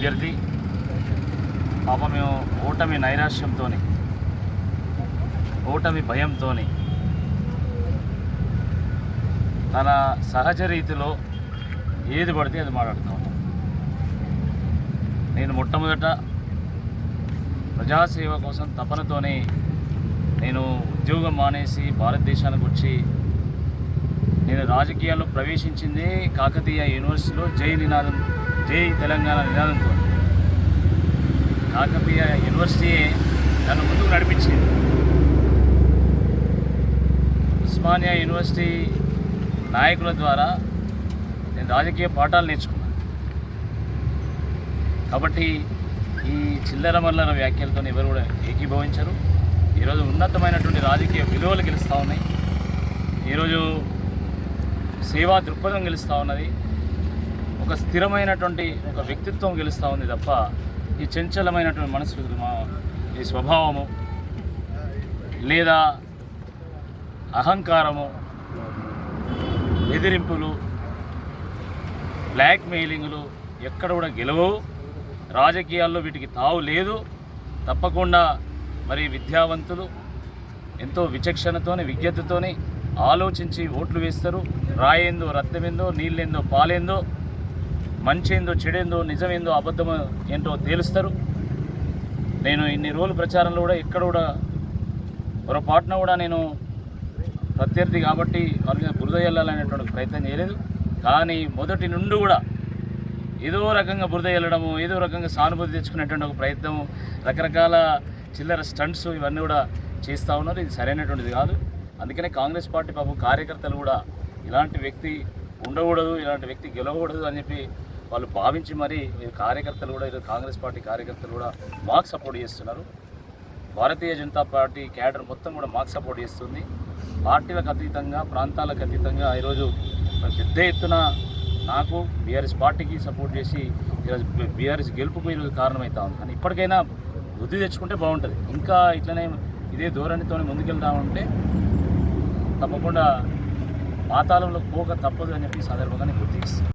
అభ్యర్థి పాపం మేము ఓటమి నైరాశ్యంతో, ఓటమి భయంతో తన సహజ రీతిలో ఏది పడితే అది మాట్లాడుతూ ఉన్నాం. నేను మొట్టమొదట ప్రజాసేవ కోసం తపనతోనే నేను ఉద్యోగం మానేసి భారతదేశానికి వచ్చి నేను రాజకీయాల్లో ప్రవేశించిందే కాకతీయ యూనివర్సిటీలో జై తెలంగాణ నినాదంతో. కాకతీయ యూనివర్సిటీ నన్ను ముందుకు నడిపించింది. ఉస్మానియా యూనివర్సిటీ నాయకుల ద్వారా నేను రాజకీయ పాఠాలు నేర్చుకున్నాను. కాబట్టి ఈ చిల్లర మల్లర వ్యాఖ్యలతో ఎవరు కూడా ఏకీభవించరు. ఈరోజు ఉన్నతమైనటువంటి రాజకీయ విలువలు గెలుస్తూ ఉన్నాయి. ఈరోజు సేవా దృక్పథం గెలుస్తూ ఉన్నది. ఒక స్థిరమైనటువంటి ఒక వ్యక్తిత్వం గెలుస్తూ ఉంది తప్ప ఈ చంచలమైనటువంటి మనసు, ఈ స్వభావము లేదా అహంకారము, బెదిరింపులు, బ్లాక్మెయిలింగ్లు ఎక్కడ కూడా గెలవవు. రాజకీయాల్లో వీటికి తావు లేదు. తప్పకుండా మరి విద్యావంతులు ఎంతో విచక్షణతోని విజ్ఞతతోని ఆలోచించి ఓట్లు వేస్తారు. రాయేందో రక్తమేందో, నీళ్ళేందో పాలేందో, మంచేందో చెడేందో, నిజమేందో అబద్ధమో ఏంటో తేలుస్తారు. నేను ఇన్ని రోజులు ప్రచారంలో కూడా ఎక్కడ కూడా పొరపాటున కూడా నేను ప్రత్యర్థి కాబట్టి వాళ్ళ మీద బురద చల్లాలనేటువంటి ప్రయత్నం చేయలేదు. కానీ మొదటి నుండి కూడా ఏదో రకంగా బురద చల్లడము, ఏదో రకంగా సానుభూతి తెచ్చుకునేటువంటి ఒక ప్రయత్నం, రకరకాల చిల్లర స్టంట్స్ ఇవన్నీ కూడా చేస్తూ ఉన్నారు. ఇది సరైనటువంటిది కాదు. అందుకనే కాంగ్రెస్ పార్టీ పాపం కార్యకర్తలు కూడా ఇలాంటి వ్యక్తి ఉండకూడదు, ఇలాంటి వ్యక్తి గెలవకూడదు అని చెప్పి వాళ్ళు భావించి మరి కార్యకర్తలు కూడా, ఈరోజు కాంగ్రెస్ పార్టీ కార్యకర్తలు కూడా మాకు సపోర్ట్ చేస్తున్నారు. భారతీయ జనతా పార్టీ క్యాడర్ మొత్తం కూడా మాకు సపోర్ట్ చేస్తుంది. పార్టీలకు అతీతంగా, ప్రాంతాలకు అతీతంగా ఈరోజు పెద్ద ఎత్తున నాకు బీఆర్ఎస్ పార్టీకి సపోర్ట్ చేసి ఈరోజు బీఆర్ఎస్ గెలుపుకు ఈరోజు కారణమవుతా ఉంది. కానీ ఇప్పటికైనా బుద్ధి తెచ్చుకుంటే బాగుంటుంది. ఇంకా ఇట్లనే ఇదే ధోరణితో ముందుకెళ్తామంటే తప్పకుండా పాతాళంలో పోక తప్పదు అని చెప్పి సందర్భంగా నేను గుర్తిస్తాను.